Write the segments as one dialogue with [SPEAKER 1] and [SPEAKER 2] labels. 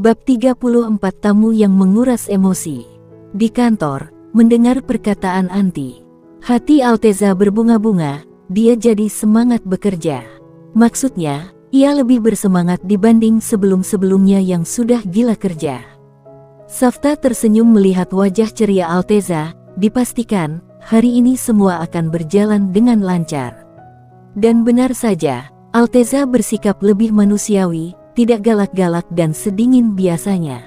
[SPEAKER 1] Bab 34 Tamu yang menguras emosi. Di kantor, mendengar perkataan Anti, hati Alteza berbunga-bunga, dia jadi semangat bekerja. Maksudnya, ia lebih bersemangat dibanding sebelum-sebelumnya yang sudah gila kerja. Safta tersenyum melihat wajah ceria Alteza, dipastikan, hari ini semua akan berjalan dengan lancar. Dan benar saja, Alteza bersikap lebih manusiawi, tidak galak-galak dan sedingin biasanya.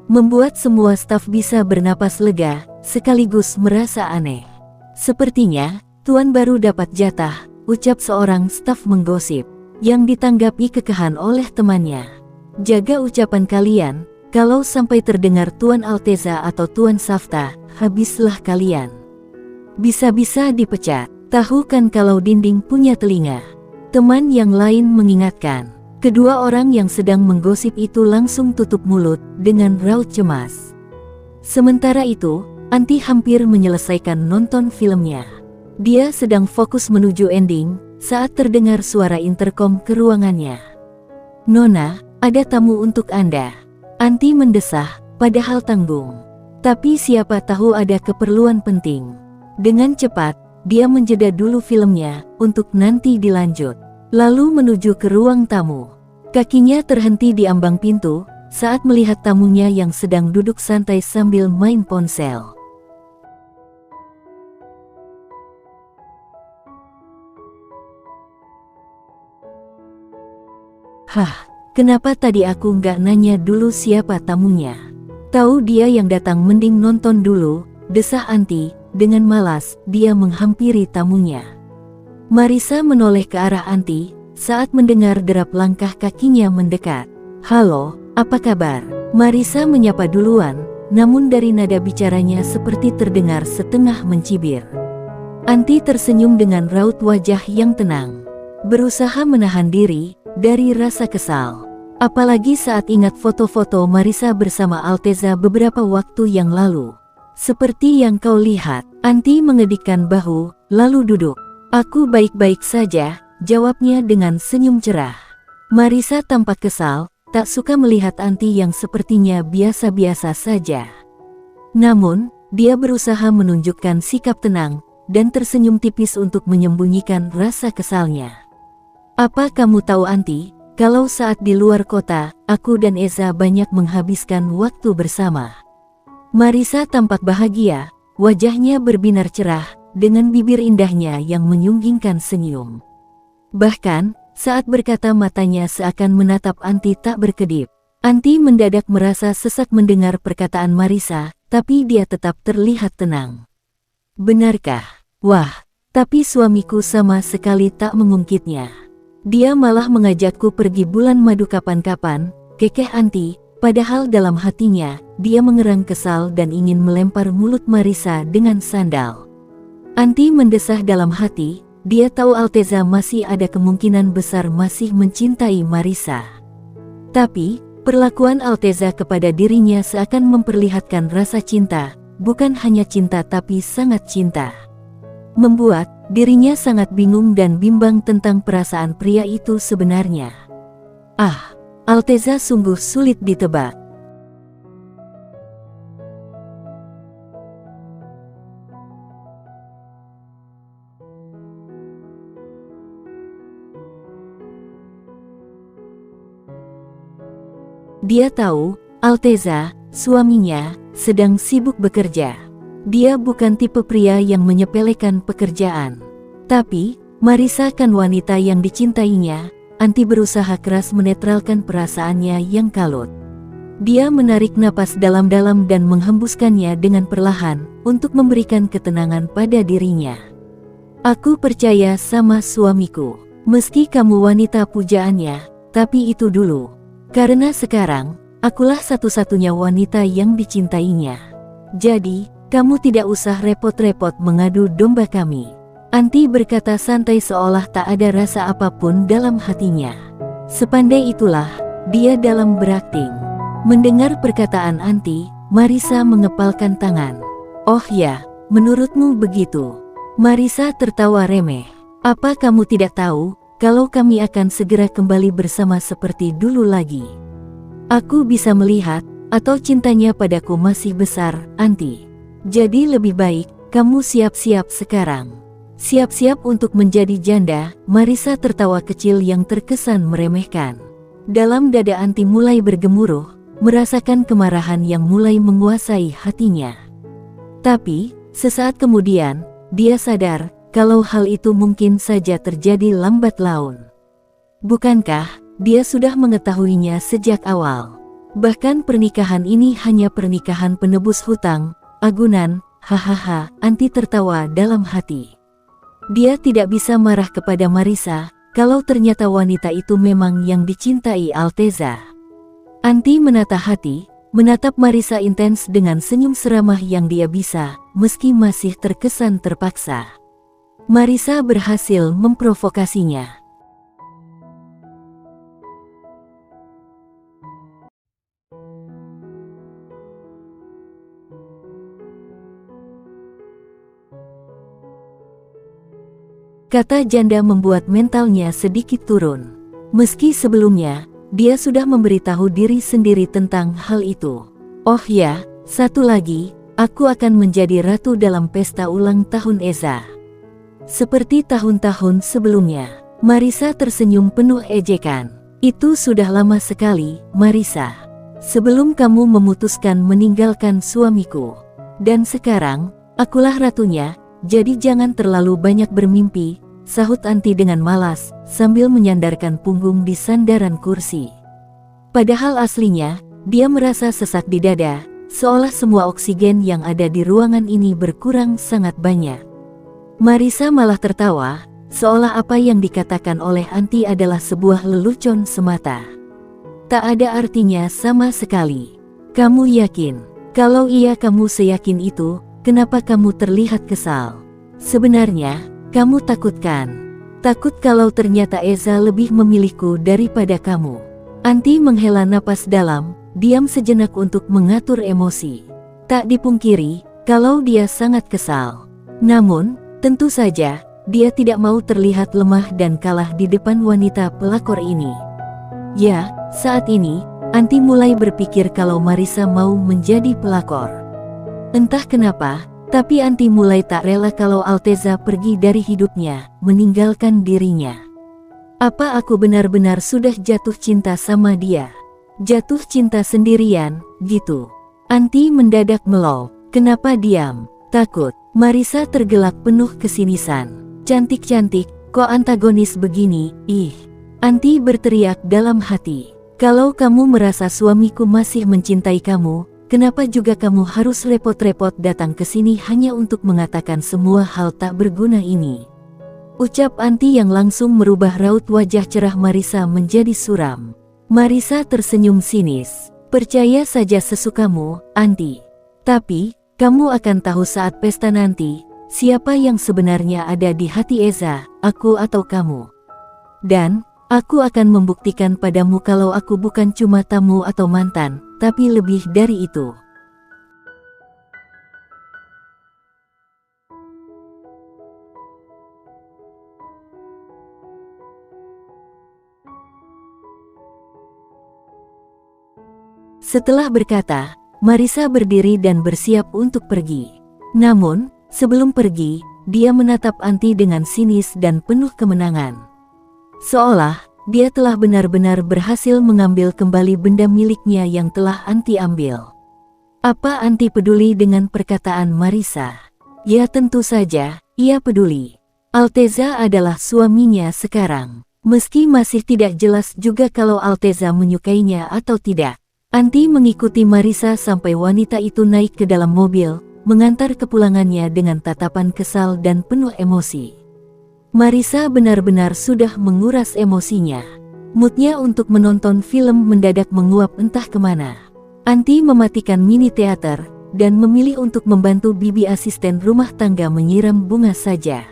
[SPEAKER 1] Membuat semua staf bisa bernapas lega, sekaligus merasa aneh. Sepertinya, tuan baru dapat jatah, ucap seorang staf menggosip, yang ditanggapi kekeh oleh temannya. Jaga ucapan kalian, kalau sampai terdengar Tuan Alteza atau Tuan Safta, habislah kalian. Bisa-bisa dipecat, tahu kan kalau dinding punya telinga. Teman yang lain mengingatkan. Kedua orang yang sedang menggosip itu langsung tutup mulut dengan raut cemas. Sementara itu, Anti hampir menyelesaikan nonton filmnya. Dia sedang fokus menuju ending saat terdengar suara interkom ke ruangannya. "Nona, ada tamu untuk Anda." Anti mendesah, padahal tanggung. Tapi siapa tahu ada keperluan penting. Dengan cepat, dia menjeda dulu filmnya untuk nanti dilanjut. Lalu menuju ke ruang tamu. Kakinya terhenti di ambang pintu saat melihat tamunya yang sedang duduk santai sambil main ponsel. "Hah, kenapa tadi aku nggak nanya dulu siapa tamunya? Tahu dia yang datang mending nonton dulu," desah Anti. Dengan malas, dia menghampiri tamunya. Marisa menoleh ke arah Anti saat mendengar derap langkah kakinya mendekat. "Halo, apa kabar?" Marisa menyapa duluan, namun dari nada bicaranya seperti terdengar setengah mencibir. Anti tersenyum dengan raut wajah yang tenang, berusaha menahan diri dari rasa kesal. Apalagi saat ingat foto-foto Marisa bersama Alteza beberapa waktu yang lalu. "Seperti yang kau lihat," Anti mengedikkan bahu, lalu duduk. "Aku baik-baik saja," jawabnya dengan senyum cerah. Marisa tampak kesal, tak suka melihat Anti yang sepertinya biasa-biasa saja. Namun, dia berusaha menunjukkan sikap tenang, dan tersenyum tipis untuk menyembunyikan rasa kesalnya. "Apa kamu tahu Anti, kalau saat di luar kota, aku dan Eza banyak menghabiskan waktu bersama." Marisa tampak bahagia, wajahnya berbinar cerah, dengan bibir indahnya yang menyunggingkan senyum. Bahkan, saat berkata matanya seakan menatap Anti tak berkedip. Anti mendadak merasa sesak mendengar perkataan Marisa, tapi dia tetap terlihat tenang. "Benarkah? Wah, tapi suamiku sama sekali tak mengungkitnya. Dia malah mengajakku pergi bulan madu kapan-kapan," kekeh Anti, padahal dalam hatinya, dia mengerang kesal dan ingin melempar mulut Marisa dengan sandal. Anti mendesah dalam hati. Dia tahu Alteza masih ada kemungkinan besar masih mencintai Marisa. Tapi, perlakuan Alteza kepada dirinya seakan memperlihatkan rasa cinta, bukan hanya cinta tapi sangat cinta. Membuat dirinya sangat bingung dan bimbang tentang perasaan pria itu sebenarnya. Alteza sungguh sulit ditebak. Dia tahu, Alteza, suaminya, sedang sibuk bekerja. Dia bukan tipe pria yang menyepelekan pekerjaan. Tapi, Marisa kan wanita yang dicintainya. Anti berusaha keras menetralkan perasaannya yang kalut. Dia menarik napas dalam-dalam dan menghembuskannya dengan perlahan, untuk memberikan ketenangan pada dirinya. "Aku percaya sama suamiku. Meski kamu wanita pujaannya, tapi itu dulu. Karena sekarang, akulah satu-satunya wanita yang dicintainya. Jadi, kamu tidak usah repot-repot mengadu domba kami." Anti berkata santai seolah tak ada rasa apapun dalam hatinya. Sepandai itulah dia dalam berakting. Mendengar perkataan Anti, Marisa mengepalkan tangan. "Oh ya, menurutmu begitu?" Marisa tertawa remeh. "Apa kamu tidak tahu, kalau kami akan segera kembali bersama seperti dulu lagi?" Aku bisa melihat, atau cintanya padaku masih besar, Anti. Jadi lebih baik, kamu siap-siap sekarang. Siap-siap untuk menjadi janda. Marisa tertawa kecil yang terkesan meremehkan. Dalam dada Anti mulai bergemuruh, merasakan kemarahan yang mulai menguasai hatinya. Tapi, sesaat kemudian, dia sadar, kalau hal itu mungkin saja terjadi lambat laun. Bukankah, dia sudah mengetahuinya sejak awal? Bahkan pernikahan ini hanya pernikahan penebus hutang, agunan, hahaha, Anti tertawa dalam hati. Dia tidak bisa marah kepada Marisa, kalau ternyata wanita itu memang yang dicintai Alteza. Anti menata hati, menatap Marisa intens dengan senyum seramah yang dia bisa, meski masih terkesan terpaksa. Marisa berhasil memprovokasinya. Kata janda membuat mentalnya sedikit turun. Meski sebelumnya, dia sudah memberitahu diri sendiri tentang hal itu. Oh ya, satu lagi, aku akan menjadi ratu dalam pesta ulang tahun Eza. Seperti tahun-tahun sebelumnya, Marisa tersenyum penuh ejekan. Itu sudah lama sekali, Marisa. Sebelum kamu memutuskan meninggalkan suamiku. Dan sekarang, akulah ratunya. Jadi jangan terlalu banyak bermimpi, sahut Anti dengan malas, sambil menyandarkan punggung di sandaran kursi. Padahal aslinya, dia merasa sesak di dada, seolah semua oksigen yang ada di ruangan ini berkurang sangat banyak. Marisa malah tertawa, seolah apa yang dikatakan oleh Anti adalah sebuah lelucon semata. Tak ada artinya sama sekali. Kamu yakin? Kalau iya kamu seyakin itu, kenapa kamu terlihat kesal? Sebenarnya, kamu takut kan? Takut kalau ternyata Eza lebih memilihku daripada kamu. Anti menghela napas dalam, diam sejenak untuk mengatur emosi. Tak dipungkiri, kalau dia sangat kesal. Namun, tentu saja, dia tidak mau terlihat lemah dan kalah di depan wanita pelakor ini. Ya, saat ini, Anti mulai berpikir kalau Marisa mau menjadi pelakor. Entah kenapa, tapi Anti mulai tak rela kalau Alteza pergi dari hidupnya, meninggalkan dirinya. Apa aku benar-benar sudah jatuh cinta sama dia? Jatuh cinta sendirian, gitu. Anti mendadak mellow. Kenapa diam? Takut. Marisa tergelak penuh kesinisan. Cantik-cantik, kok antagonis begini, ih. Anti berteriak dalam hati. Kalau kamu merasa suamiku masih mencintai kamu, kenapa juga kamu harus repot-repot datang ke sini hanya untuk mengatakan semua hal tak berguna ini? Ucap Anti yang langsung merubah raut wajah cerah Marisa menjadi suram. Marisa tersenyum sinis. Percaya saja sesukamu, Anti. Tapi, kamu akan tahu saat pesta nanti, siapa yang sebenarnya ada di hati Eza, aku atau kamu. Dan, aku akan membuktikan padamu kalau aku bukan cuma tamu atau mantan, tapi lebih dari itu. Setelah berkata, Marisa berdiri dan bersiap untuk pergi. Namun, sebelum pergi, dia menatap Anti dengan sinis dan penuh kemenangan. Seolah, dia telah benar-benar berhasil mengambil kembali benda miliknya yang telah Anti ambil. Apa Anti peduli dengan perkataan Marisa? Ya tentu saja, ia peduli. Alteza adalah suaminya sekarang. Meski masih tidak jelas juga kalau Alteza menyukainya atau tidak. Anti mengikuti Marisa sampai wanita itu naik ke dalam mobil, mengantar kepulangannya dengan tatapan kesal dan penuh emosi. Marisa benar-benar sudah menguras emosinya. Moodnya untuk menonton film mendadak menguap entah kemana. Anti mematikan mini teater, dan memilih untuk membantu bibi asisten rumah tangga menyiram bunga saja.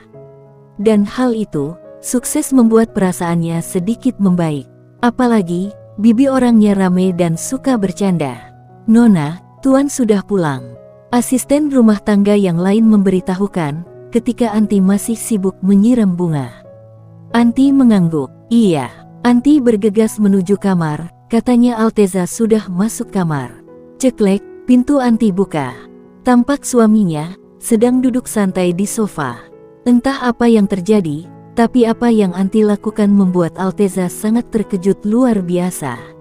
[SPEAKER 1] Dan hal itu, sukses membuat perasaannya sedikit membaik. Apalagi, bibi orangnya rame dan suka bercanda. Nona, Tuan sudah pulang. Asisten rumah tangga yang lain memberitahukan, ketika Anti masih sibuk menyiram bunga. Anti mengangguk. Iya. Anti bergegas menuju kamar, Katanya Alteza sudah masuk kamar. Ceklek, pintu Anti buka. Tampak suaminya sedang duduk santai di sofa. Entah apa yang terjadi, tapi apa yang Anti lakukan membuat Alteza sangat terkejut luar biasa.